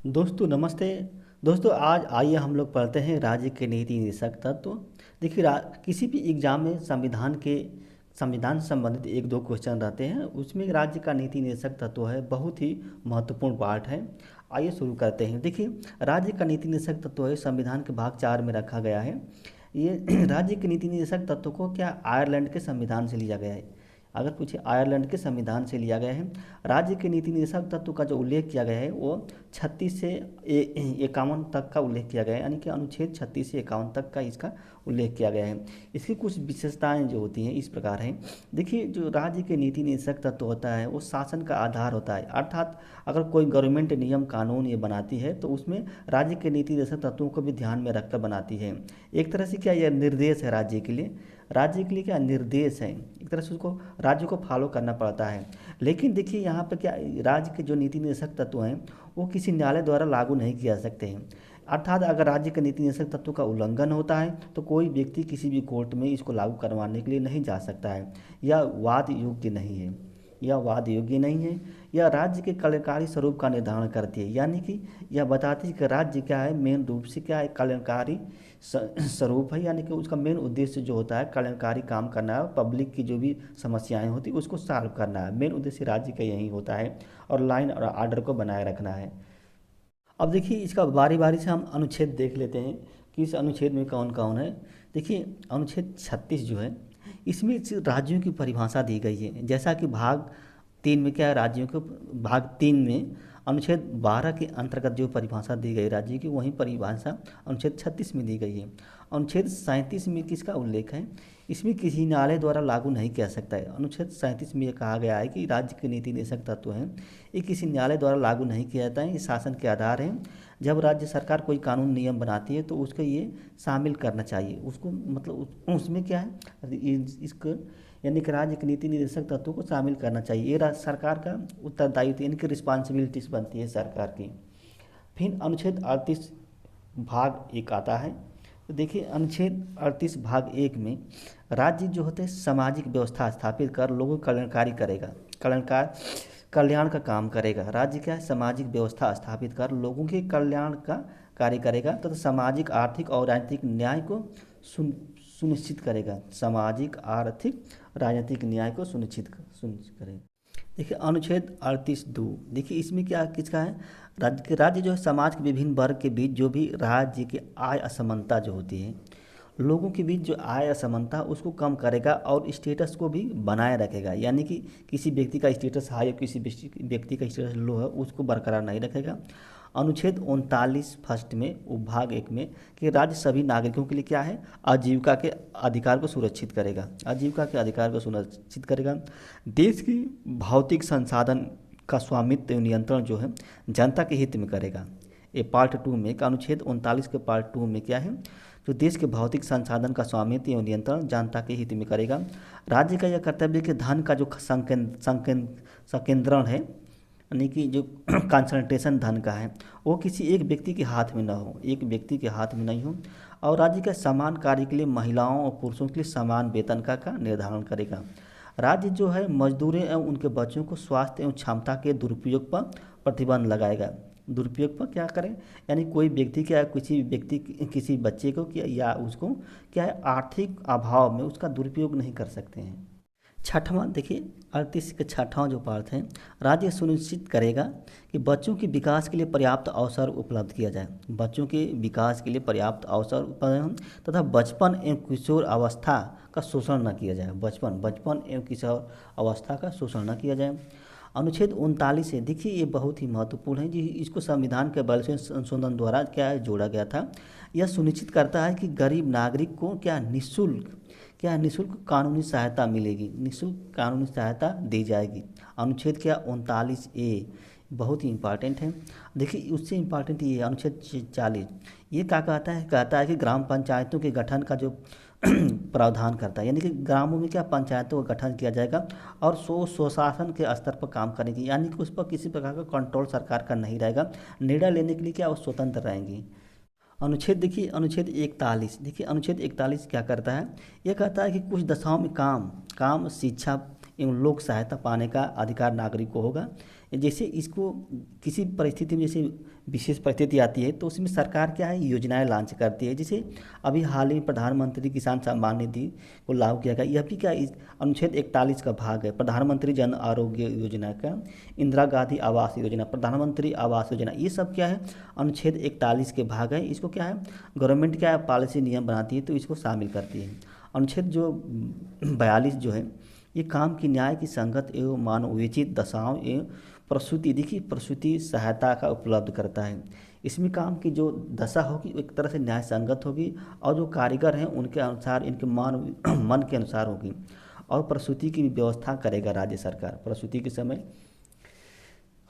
दोस्तों नमस्ते। दोस्तों आज आइए हम लोग पढ़ते हैं राज्य के नीति निदेशक तत्व। देखिए किसी भी एग्जाम में संविधान से संबंधित एक दो क्वेश्चन रहते हैं, उसमें राज्य का नीति निदेशक तत्व है, बहुत ही महत्वपूर्ण पार्ट है। आइए शुरू करते हैं। देखिए राज्य का नीति निदेशक तत्व है, संविधान के भाग 4 में रखा गया है। ये राज्य के नीति निदेशक तत्व को क्या आयरलैंड के संविधान से लिया गया है। अगर पूछे आयरलैंड के संविधान से लिया गया है। राज्य के नीति निदेशक तत्व का जो उल्लेख किया गया है वो 36 से 51 तक का उल्लेख किया गया है, यानी कि अनुच्छेद 36 से 51 तक का इसका उल्लेख किया गया है। इसकी कुछ विशेषताएं जो होती हैं इस प्रकार हैं। देखिए जो राज्य के नीति निदेशक तत्व होता है वो शासन का आधार होता है, अर्थात अगर कोई गवर्नमेंट नियम कानून ये बनाती है तो उसमें राज्य के नीति निदेशक तत्वों को भी ध्यान में रखकर बनाती है। एक तरह से क्या यह निर्देश है राज्य के लिए क्या निर्देश है, एक तरह से उसको राज्य को फॉलो करना पड़ता है। लेकिन देखिए यहाँ पर क्या राज्य के जो नीति निदेशक तत्व हैं वो किसी न्यायालय द्वारा लागू नहीं किए जा सकते हैं। अर्थात अगर राज्य के नीति निदेशक तत्व का उल्लंघन होता है तो कोई व्यक्ति किसी भी कोर्ट में इसको लागू करवाने के लिए नहीं जा सकता है। यह वाद योग्य नहीं है, यह राज्य के कल्याणकारी स्वरूप का निर्धारण करती है, यानी कि यह बताती है कि राज्य क्या है, मेन रूप से क्या है, कल्याणकारी स्वरूप है, यानी कि उसका मेन उद्देश्य जो होता है कल्याणकारी काम करना है, पब्लिक की जो भी समस्याएं होती है उसको सॉल्व करना है। मेन उद्देश्य राज्य का यही होता है और लाइन और आर्डर को बनाए रखना है। अब देखिए इसका बारी बारी से हम अनुच्छेद देख लेते हैं कि इस अनुच्छेद में कौन कौन है। देखिए अनुच्छेद 36 जो है इसमें राज्यों की परिभाषा दी गई है। जैसा कि भाग 3 में क्या है, राज्यों को भाग 3 में अनुच्छेद 12 के अंतर्गत जो परिभाषा दी गई राज्य की, वही परिभाषा अनुच्छेद 36 में दी गई है। अनुच्छेद 37 में किसका उल्लेख है, इसमें किसी न्यायालय द्वारा लागू नहीं किया सकता है। अनुच्छेद 37 में यह कहा गया है कि राज्य के नीति निदेशक तत्व हैं ये किसी न्यायालय द्वारा लागू नहीं किया जाता है, ये शासन के आधार हैं। जब राज्य सरकार कोई कानून नियम बनाती है तो उसको ये शामिल करना चाहिए, उसको मतलब उसमें क्या है इसको, यानी कि राज्य के नीति निदेशक तत्वों को शामिल करना चाहिए। ये राज्य सरकार का उत्तरदायित्व, यानी कि रिस्पॉन्सिबिलिटीज बनती है सरकार की। फिर अनुच्छेद 38 भाग 1 आता है। तो देखिए अनुच्छेद 38 भाग 1 में राज्य जो होते हैं सामाजिक व्यवस्था स्थापित कर लोगों का कल्याणकारी करेगा, कल्याण का काम करेगा। राज्य क्या है, सामाजिक व्यवस्था स्थापित कर लोगों के कल्याण का कार्य करेगा तथा सामाजिक आर्थिक और राजनीतिक न्याय को सुनिश्चित करेगा, सामाजिक आर्थिक राजनीतिक न्याय को सुनिश्चित करेगा। देखिए अनुच्छेद 38(2), देखिए इसमें क्या किसका है, राज्य जो है समाज के विभिन्न वर्ग के बीच जो भी राज्य की आय असमानता जो होती है, लोगों के बीच जो आय असमानता उसको कम करेगा और स्टेटस को भी बनाए रखेगा, यानी कि किसी व्यक्ति का स्टेटस हाई और किसी व्यक्ति का स्टेटस लो है उसको बरकरार नहीं रखेगा। अनुच्छेद 39 फर्स्ट में उपभाग 1 में कि राज्य सभी नागरिकों के लिए क्या है, आजीविका के अधिकार को सुरक्षित करेगा, आजीविका के अधिकार को सुनिश्चित करेगा। देश की भौतिक संसाधन का स्वामित्व एवं नियंत्रण जो है जनता के हित में करेगा। ये पार्ट 2 में अनुच्छेद 39 के पार्ट 2 में क्या है, जो देश के भौतिक संसाधन का स्वामित्व एवं नियंत्रण जनता के हित में करेगा। राज्य का यह कर्तव्य कि धन का जो संकेंद्रण है, यानी कि जो कंसंट्रेशन धन का है वो किसी एक व्यक्ति के हाथ में ना हो, एक व्यक्ति के हाथ में नहीं हो। और राज्य के समान कार्य के लिए महिलाओं और पुरुषों के लिए समान वेतन का निर्धारण करेगा। राज्य जो है मजदूरों एवं उनके बच्चों को स्वास्थ्य एवं क्षमता के दुरुपयोग पर प्रतिबंध लगाएगा। दुरुपयोग पर क्या करें, यानी कोई व्यक्ति क्या किसी बच्चे को क्या या उसको क्या है आर्थिक अभाव में उसका दुरुपयोग नहीं कर सकते हैं। छठवां देखिए 38 के छठवां जो पार्ट है, राज्य सुनिश्चित करेगा कि बच्चों के विकास के लिए पर्याप्त अवसर उपलब्ध किया जाए, बच्चों के विकास के लिए पर्याप्त अवसर उपलब्ध तथा बचपन एवं किशोर अवस्था का शोषण न किया जाए, बचपन एवं किशोर अवस्था का शोषण न किया जाए। अनुच्छेद 39 है, देखिए ये बहुत ही महत्वपूर्ण है जी, इसको संविधान के बल से संशोधन द्वारा क्या है जोड़ा गया था। यह सुनिश्चित करता है कि गरीब नागरिक को निःशुल्क कानूनी सहायता मिलेगी, निःशुल्क कानूनी सहायता दी जाएगी। अनुच्छेद 39A बहुत ही इंपॉर्टेंट है। देखिए उससे इम्पॉर्टेंट ये अनुच्छेद 40, ये क्या कहता है कि ग्राम पंचायतों के गठन का जो प्रावधान करता है, यानी कि ग्रामों में क्या पंचायतों का गठन किया जाएगा और स्वशासन के स्तर पर काम करेंगी, यानी कि उस पर किसी प्रकार का कंट्रोल सरकार का नहीं रहेगा, निर्णय लेने के लिए क्या वो स्वतंत्र रहेंगी। अनुच्छेद 41, देखिए अनुच्छेद 41 क्या करता है, यह कहता है कि कुछ दशाओं में काम शिक्षा एवं लोक सहायता पाने का अधिकार नागरिक को होगा। जैसे इसको किसी परिस्थिति में, जैसे विशेष परिस्थिति आती है तो उसमें सरकार क्या है योजनाएं लॉन्च करती है। जैसे अभी हाल ही में प्रधानमंत्री किसान सम्मान निधि को लागू किया गया, यह भी क्या इस अनुच्छेद 41 का भाग है। प्रधानमंत्री जन आरोग्य योजना का, इंदिरा गांधी आवास योजना, प्रधानमंत्री आवास योजना, ये सब क्या है अनुच्छेद 41 के भाग है। इसको क्या है गवर्नमेंट क्या है पॉलिसी नियम बनाती है तो इसको शामिल करती है। अनुच्छेद जो 42 जो है ये काम की न्याय की संगत एवं मानवोचित दशाओं एवं प्रसूति, देखिए प्रसूति सहायता का उपलब्ध करता है। इसमें काम की जो दशा होगी एक तरह से न्याय संगत होगी और जो कारीगर हैं उनके अनुसार, इनके मन के अनुसार होगी। और प्रसूति की व्यवस्था करेगा राज्य सरकार प्रसूति के समय।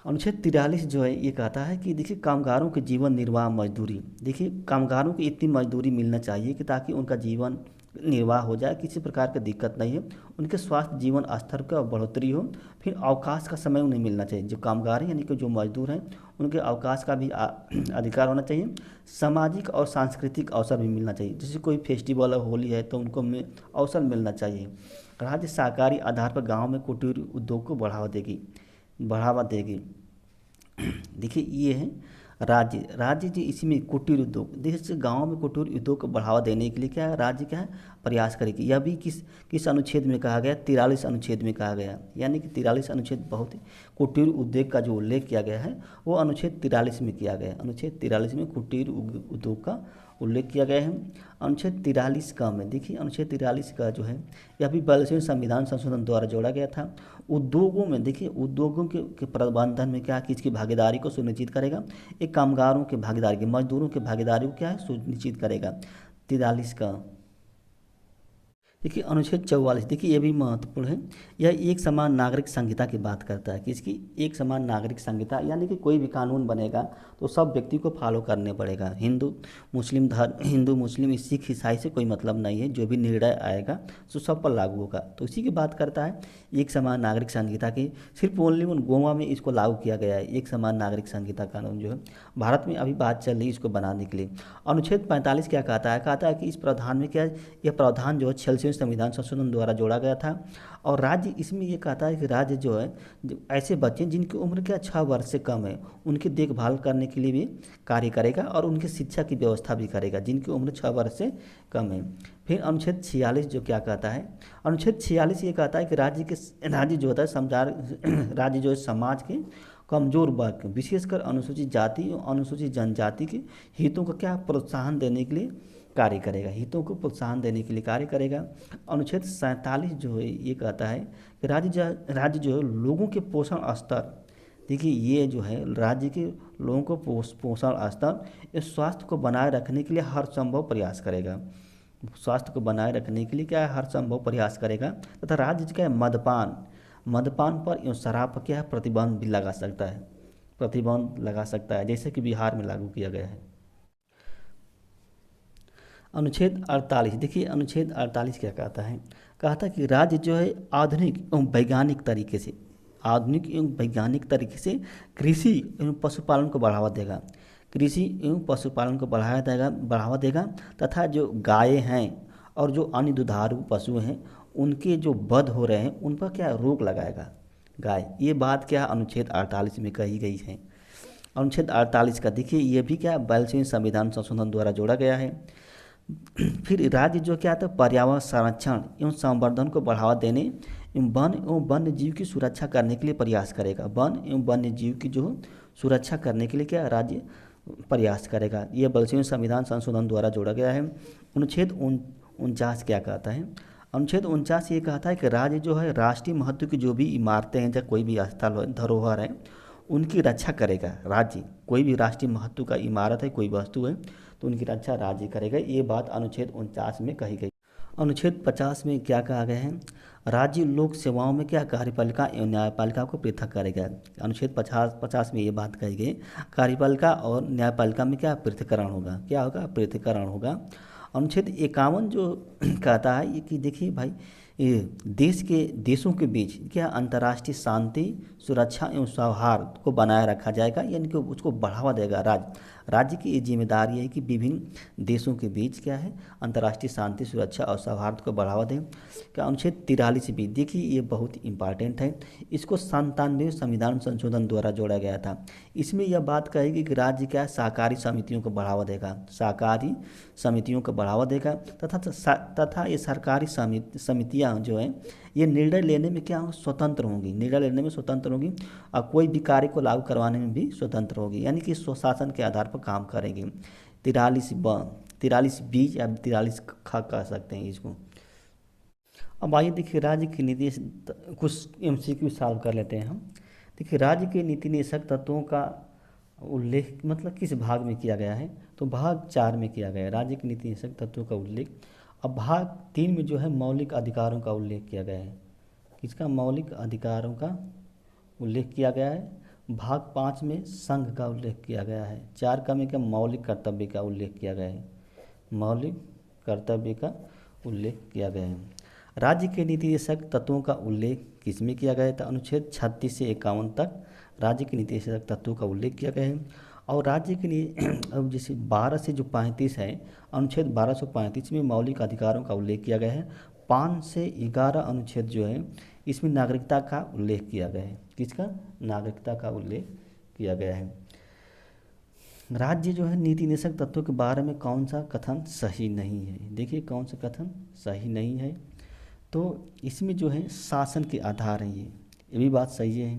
अनुच्छेद 43 जो है ये कहता है कि देखिए कामगारों के जीवन निर्वाह मजदूरी, देखिए कामगारों को इतनी मजदूरी मिलना चाहिए कि ताकि उनका जीवन निर्वाह हो जाए, किसी प्रकार की दिक्कत नहीं हो, उनके स्वास्थ्य जीवन स्तर का बढ़ोतरी हो। फिर अवकाश का समय उन्हें मिलना चाहिए, जो कामगार हैं यानी कि जो मजदूर हैं उनके अवकाश का भी अधिकार होना चाहिए। सामाजिक और सांस्कृतिक अवसर भी मिलना चाहिए, जैसे कोई फेस्टिवल होली है तो उनको अवसर मिलना चाहिए। राज्य सहकारी आधार पर गाँव में कुटीर उद्योग को बढ़ावा देगी। देखिए ये है राज्य जी, इसमें कुटीर उद्योग, देखिए गांव में कुटीर उद्योग को बढ़ावा देने के लिए क्या है राज्य क्या है प्रयास करेगी। यह भी किस अनुच्छेद में कहा गया 43 अनुच्छेद में कहा गया, यानी कि 43 अनुच्छेद बहुत ही कुटीर उद्योग का जो उल्लेख किया गया है वो अनुच्छेद 43 में किया गया है। अनुच्छेद 43 में कुटीर उद्योग का उल्लेख किया गया है। अनुच्छेद 43 का में देखिए अनुच्छेद 43 का जो है यह भी 42वें संविधान संशोधन द्वारा जोड़ा गया था। उद्योगों में देखिए उद्योगों के प्रबंधन में क्या किसकी भागीदारी को सुनिश्चित करेगा, एक कामगारों की भागीदारी की, मजदूरों की भागीदारी को क्या है सुनिश्चित करेगा। 43 का देखिए अनुच्छेद 44, देखिए ये भी महत्वपूर्ण है। यह एक समान नागरिक संहिता की बात करता है, किसकी एक समान नागरिक संहिता, यानी कि कोई भी कानून बनेगा तो सब व्यक्ति को फॉलो करने पड़ेगा। हिंदू मुस्लिम सिख ईसाई से कोई मतलब नहीं है, जो भी निर्णय आएगा तो सब पर लागू होगा। तो उसी की बात करता है एक समान नागरिक संहिता की। सिर्फ ओनली गोवा में इसको लागू किया गया है, एक समान नागरिक संहिता कानून जो है भारत में अभी बात चल रही है इसको बनाने के लिए। अनुच्छेद 45 क्या कहता है कि इस प्रावधान में क्या यह प्रावधान जो है 46वें संविधान संशोधन द्वारा जोड़ा गया था। और राज्य इसमें ये कहता है कि राज्य जो है ऐसे बच्चे जिनकी उम्र क्या 6 वर्ष से कम है उनकी देखभाल करने के लिए भी कार्य करेगा और उनकी शिक्षा की व्यवस्था भी करेगा जिनकी उम्र 6 वर्ष से कम है। फिर अनुच्छेद 46 जो क्या कहता है, अनुच्छेद 46 ये कहता है कि राज्य जो होता है राज्य जो है समाज के कमजोर वर्ग विशेषकर अनुसूचित जाति और अनुसूचित जनजाति के हितों को क्या प्रोत्साहन देने के लिए कार्य करेगा, हितों को प्रोत्साहन देने के लिए कार्य करेगा। अनुच्छेद 47 जो है ये कहता है कि राज्य जो है लोगों के पोषण स्तर, देखिए ये जो है राज्य के लोगों को पोषण स्तर इस स्वास्थ्य को बनाए रखने के लिए हर संभव प्रयास करेगा। स्वास्थ्य को बनाए रखने के लिए क्या है हर संभव प्रयास करेगा। तथा राज्य क्या है मदपान पर एवं शराब पर क्या है प्रतिबंध भी लगा सकता है, जैसे कि बिहार में लागू किया गया है। अनुच्छेद 48, देखिए अनुच्छेद 48 क्या कहता है कि राज्य जो है आधुनिक एवं वैज्ञानिक तरीके से कृषि एवं पशुपालन को बढ़ावा देगा तथा जो गायें हैं और जो अन्य दुधारू पशु हैं उनके जो वध हो रहे हैं उन पर क्या रोक लगाएगा ये बात क्या अनुच्छेद 48 में कही गई है। अनुच्छेद 48 का देखिए ये भी क्या 42वें संविधान संशोधन द्वारा जोड़ा गया है। फिर राज्य जो क्या था पर्यावरण संरक्षण एवं संवर्धन को बढ़ावा देने एवं वन एवं वन्य जीव की सुरक्षा करने के लिए प्रयास करेगा। वन एवं वन्य जीव की जो सुरक्षा करने के लिए क्या राज्य प्रयास करेगा। ये 42वें संविधान संशोधन द्वारा जोड़ा गया है। अनुच्छेद 49 क्या कहता है, अनुच्छेद 49 ये कहता है कि राज्य जो है राष्ट्रीय महत्व की जो भी इमारतें हैं चाहे कोई भी स्थल धरोहर है उनकी रक्षा करेगा। राज्य कोई भी राष्ट्रीय महत्व का इमारत है कोई वस्तु है तो उनकी रक्षा राज्य करेगा। ये बात अनुच्छेद 49 में कही गई। अनुच्छेद 50 में क्या कहा गया है, राज्य लोक सेवाओं में क्या कार्यपालिका एवं न्यायपालिका को पृथक करेगा। अनुच्छेद 50 में ये बात कही गई कार्यपालिका और न्यायपालिका में क्या पृथक्करण होगा, पृथक्करण होगा। अनुच्छेद 51 जो कहता है कि देखिए भाई ये देशों के बीच क्या अंतर्राष्ट्रीय शांति, सुरक्षा एवं सौहार्द को बनाए रखा जाएगा, यानी कि उसको बढ़ावा देगा। राज्य की ये जिम्मेदारी है कि विभिन्न देशों के बीच क्या है, अंतर्राष्ट्रीय शांति, सुरक्षा और सौहार्द को बढ़ावा दें। क्या अनुच्छेद 43 भी देखिए, ये बहुत इंपॉर्टेंट है। इसको 97वें संविधान संशोधन द्वारा जोड़ा गया था। इसमें यह बात कहेगी कि राज्य क्या है, सहकारी समितियों को बढ़ावा देगा, सहकारी समितियों को बढ़ावा देगा तथा ये सरकारी समितियां जो है ये निर्णय लेने में क्या स्वतंत्र होंगी, निर्णय लेने में स्वतंत्र होंगी और कोई भी कार्य को लागू करवाने में भी स्वतंत्र होगी, यानी कि स्वशासन के आधार पर काम करेंगी। 43 बी या 43 ख कह सकते हैं इसको। अब आइए देखिए राज्य की नीति, कुछ MCQ सॉल्व कर लेते हैं हम। देखिए राज्य के नीति निदेशक तत्वों का उल्लेख मतलब किस भाग में किया गया है, तो भाग 4 में किया गया है राज्य के नीति निदेशक तत्वों का उल्लेख। अब भाग 3 में जो है मौलिक अधिकारों का उल्लेख किया गया है, किसका, मौलिक अधिकारों का उल्लेख किया गया है। भाग 5 में संघ का उल्लेख किया गया है। 4 का में क्या, मौलिक कर्तव्य का उल्लेख किया गया है, मौलिक कर्तव्य का उल्लेख किया गया है। राज्य के नीति निदेशक तत्वों का उल्लेख किस में किया गया था, अनुच्छेद 36 से 51 तक राज्य के नीति निदेशक तत्वों का उल्लेख किया गया है। और राज्य के लिए अब जैसे 12 से जो 35 है, अनुच्छेद 1235 में मौलिक अधिकारों का उल्लेख किया गया है। 5 से 11 अनुच्छेद जो है इसमें नागरिकता का उल्लेख किया गया है, किसका, नागरिकता का उल्लेख किया गया है। राज्य जो है नीति निदेशक तत्वों के बारे में कौन सा कथन सही नहीं है, देखिए कौन सा कथन सही नहीं है, तो इसमें जो है शासन के आधार हैं, ये भी बात सही है।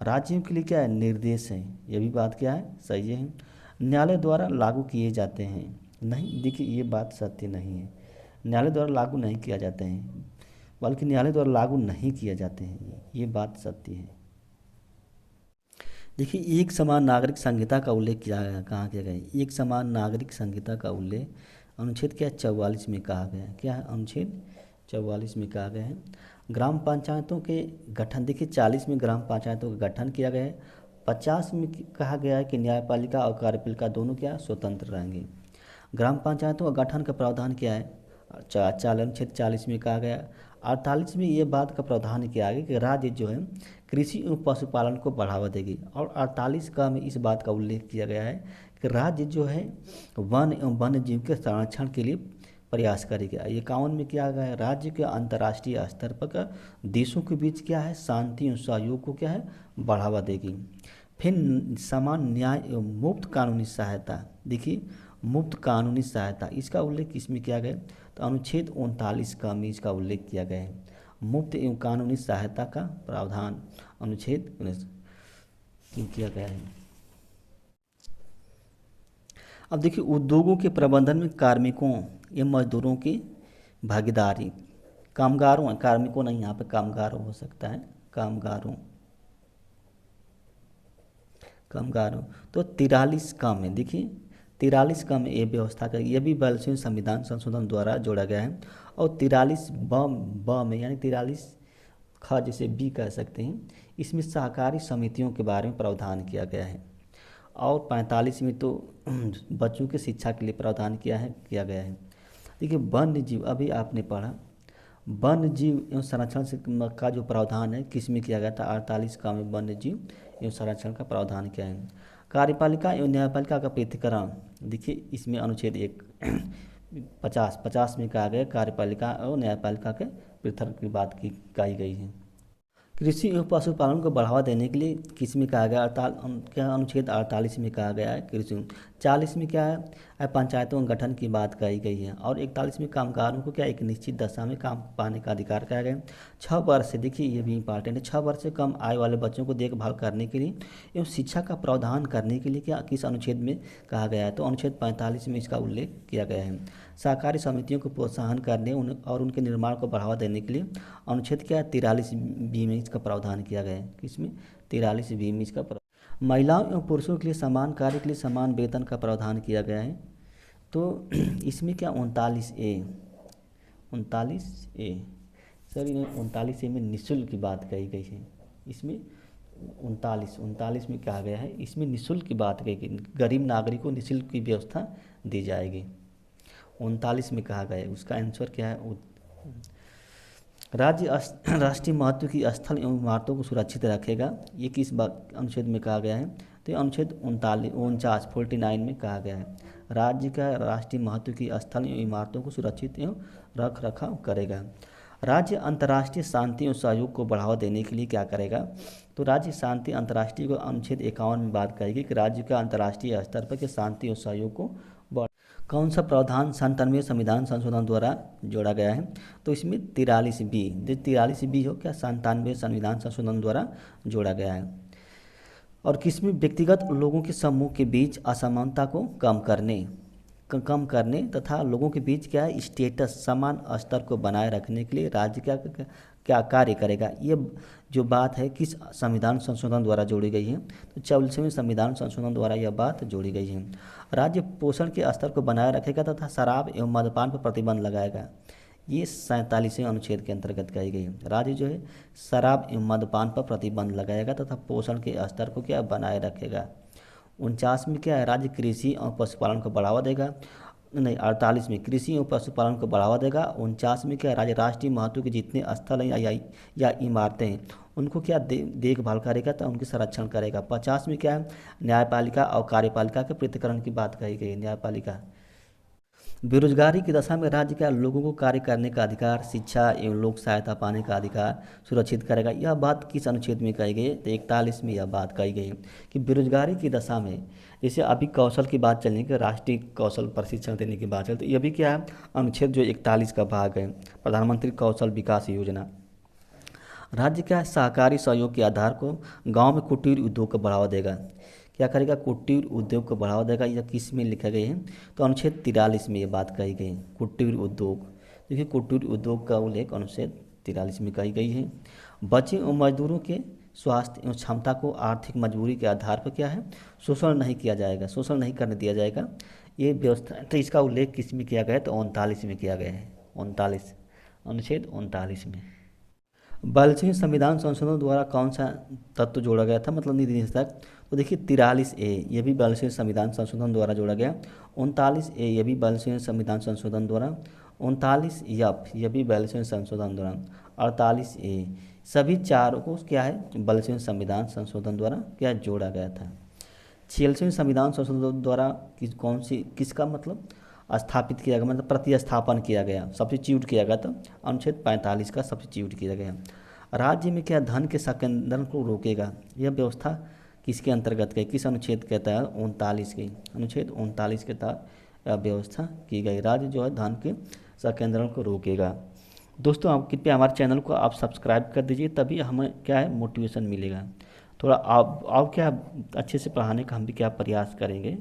राज्यों के लिए क्या है, निर्देश है, ये भी बात क्या है, सही है। न्यायालय द्वारा लागू किए जाते हैं, नहीं, देखिए ये बात सत्य नहीं है, न्यायालय द्वारा लागू नहीं किया जाते हैं, बल्कि न्यायालय द्वारा लागू नहीं किए जाते हैं, ये बात सत्य है। देखिए एक समान नागरिक संहिता का उल्लेख किया गया, कहाँ किया गया, एक समान नागरिक संहिता का उल्लेख अनुच्छेद क्या 44 में कहा गया है, क्या है, अनुच्छेद 44 में कहा गया है। ग्राम पंचायतों के गठन, देखिए 40 में ग्राम पंचायतों का गठन किया गया है। 50 में कहा गया है कि न्यायपालिका और कार्यपालिका दोनों क्या स्वतंत्र रहेंगे। ग्राम पंचायतों का गठन का प्रावधान क्या है, अनुच्छेद 40 में कहा गया। 48 में ये बात का प्रावधान किया गया कि राज्य जो है कृषि एवं पशुपालन को बढ़ावा देगी। और 48 का में इस बात का उल्लेख किया गया है कि राज्य जो है वन एवं वन्य जीव के संरक्षण के लिए प्रयास करेगा। 51 में क्या गया है, राज्य के अंतर्राष्ट्रीय स्तर पर देशों के बीच क्या है, शांति और सहयोग को क्या है, बढ़ावा देगी। फिर समान न्याय एवं मुफ्त कानूनी सहायता, देखिए मुफ्त कानूनी सहायता, इसका उल्लेख किसमें किया गया, तो अनुच्छेद 39 का में इसका उल्लेख किया गया है। मुफ्त एवं कानूनी सहायता का प्रावधान अनुच्छेद 19 किया गया है। अब देखिए उद्योगों के प्रबंधन में कार्मिकों या मजदूरों की भागीदारी, कामगारों, कार्मिकों नहीं, यहाँ पे कामगारों हो सकता है, कामगारों तो 43 का में, देखिए 43 का में ये व्यवस्था कर, ये भी 42वें संविधान संशोधन द्वारा जोड़ा गया है। और 43 ब में यानी 43 ख जिसे बी कह सकते हैं, इसमें सहकारी समितियों के बारे में प्रावधान किया गया है। और 45 में तो बच्चों की शिक्षा के लिए प्रावधान किया गया है। देखिए वन्य जीव, अभी आपने पढ़ा, वन्य जीव एवं संरक्षण से का जो प्रावधान है किस में किया गया था, 48 का में वन्य जीव एवं संरक्षण का प्रावधान किया है। कार्यपालिका एवं न्यायपालिका का पृथक्करण, देखिए इसमें अनुच्छेद 50 में कहा गया कार्यपालिका और न्यायपालिका के पृथक की बात कही गई है। कृषि एवं पशुपालन को बढ़ावा देने के लिए किस में कहा गया, क्या अनुच्छेद 48 में कहा गया है कृषि। 40 में क्या है, पंचायतों के गठन की बात कही गई है। और 41 में कामगारों को क्या एक निश्चित दशा में काम पाने का अधिकार कहा गया है। 6 वर्ष से, देखिए ये भी इंपॉर्टेंट है, 6 वर्ष से कम आय वाले बच्चों को देखभाल करने के लिए एवं शिक्षा का प्रावधान करने के लिए क्या किस अनुच्छेद में कहा गया है, तो अनुच्छेद 45 में इसका उल्लेख किया गया है। सहकारी समितियों को प्रोत्साहन करने और उनके निर्माण को बढ़ावा देने के लिए अनुच्छेद क्या है 43 बी में इसका प्रावधान किया गया है, किसमें 43 बी में इसका। महिलाओं एवं पुरुषों के लिए समान कार्य के लिए समान वेतन का प्रावधान किया गया है, तो इसमें क्या 39 ए सर 39 ए में निःशुल्क की बात कही गई है। इसमें 39 में कहा गया है, इसमें निःशुल्क की बात कही गई, गरीब नागरिक को निःशुल्क की व्यवस्था दी जाएगी। 39 में कहा गया है, उसका आंसर क्या है, राष्ट्रीय महत्व की स्थल एवं इमारतों को सुरक्षित रखेगा। ये किस अनुच्छेद में कहा गया है? तो ये अनुच्छेद 49 में कहा गया है। राज्य का राष्ट्रीय महत्व की स्थल एवं इमारतों को सुरक्षित एवं रख रखाव करेगा। राज्य अंतर्राष्ट्रीय शांति और सहयोग को बढ़ावा देने के लिए क्या करेगा? तो राज्य शांति अंतर्राष्ट्रीय को अनुच्छेद 51 में बात करेगी कि राज्य का अंतर्राष्ट्रीय स्तर पर के शांति और सहयोग को कौन सा प्रावधान 97वें संविधान संशोधन द्वारा जोड़ा गया है? तो इसमें 43B, जो 43B हो क्या 97वें संविधान संशोधन द्वारा जोड़ा गया है। और किसमें? व्यक्तिगत लोगों के समूह के बीच असमानता को कम करने तथा लोगों के बीच क्या है स्टेटस समान स्तर को बनाए रखने के लिए राज्य क्या कार्य करेगा। ये जो बात है किस संविधान संशोधन द्वारा जोड़ी गई है? तो 44वें संविधान संशोधन द्वारा यह बात जोड़ी गई है। राज्य पोषण के स्तर को बनाए रखेगा तथा शराब एवं मद्यपान पर प्रतिबंध लगाएगा। ये 47वें अनुच्छेद के अंतर्गत कही गई है। राज्य जो है शराब एवं मद्यपान पर प्रतिबंध लगाएगा तथा पोषण के स्तर को क्या बनाए रखेगा। 49 में क्या है? राज्य कृषि और पशुपालन को बढ़ावा देगा। नहीं, 48 में कृषि और पशुपालन को बढ़ावा देगा। 49 में क्या है? राज्य राष्ट्रीय महत्व के जितने स्थल हैं या इमारतें हैं उनको क्या देखभाल करेगा तो उनकी संरक्षण करेगा। 50 में क्या है? न्यायपालिका और कार्यपालिका के पृथक्करण की बात कही गई है। न्यायपालिका बेरोजगारी की दशा में राज्य का लोगों को कार्य करने का अधिकार, शिक्षा एवं लोक सहायता पाने का अधिकार सुरक्षित करेगा। यह बात किस अनुच्छेद में कही गई है? तो 41 में यह बात कही गई है कि बेरोजगारी की दशा में, जैसे अभी कौशल की बात चलने की, राष्ट्रीय कौशल प्रशिक्षण देने की बात चल, तो यह भी क्या है अनुच्छेद जो 41 का भाग है, प्रधानमंत्री कौशल विकास योजना। राज्य क्या है? सहकारी सहयोग के आधार को गाँव में कुटीर उद्योग को बढ़ावा देगा। क्या करेगा? कुटीर उद्योग को बढ़ावा देगा। यह किस में लिखा गया है? तो अनुच्छेद 43 में ये बात कही गई है। कुटीर उद्योग, देखिए कुटीर उद्योग का उल्लेख अनुच्छेद 43 में कही गई है। बच्चे और मजदूरों के स्वास्थ्य एवं क्षमता को आर्थिक मजबूरी के आधार पर क्या है शोषण नहीं किया जाएगा, शोषण नहीं करने दिया जाएगा। ये व्यवस्था, तो इसका उल्लेख किस में किया गया है? तो 39 में किया गया है। 39 अनुच्छेद 39 में। 42वें संविधान संशोधन द्वारा कौन सा तत्व जोड़ा गया था, मतलब निधि तक? तो देखिए 43A, ये भी 42वें संविधान संशोधन द्वारा जोड़ा गया। 39A, ये भी 42वें संविधान संशोधन द्वारा। 39F, ये भी 42वें संशोधन द्वारा। 48A, सभी चारों को क्या है 42वें संविधान संशोधन द्वारा क्या जोड़ा गया था। 46वें संविधान संशोधन द्वारा किसका मतलब स्थापित किया गया, मतलब प्रतिस्थापन किया गया, सब्स्टिट्यूट किया गया। तो अनुच्छेद 45 का सब्स्टिट्यूट किया गया। राज्य में क्या धन के संकेंद्रण को रोकेगा। यह व्यवस्था किसके अंतर्गत गई, किस अनुच्छेद के तहत? 39 के अनुच्छेद 39 के तहत यह व्यवस्था की गई। राज्य जो है धन के संकेंद्रण को रोकेगा। दोस्तों आप कृपया हमारे चैनल को आप सब्सक्राइब कर दीजिए, तभी हमें क्या है मोटिवेशन मिलेगा। थोड़ा आप क्या अच्छे से पढ़ाने का हम भी क्या प्रयास करेंगे।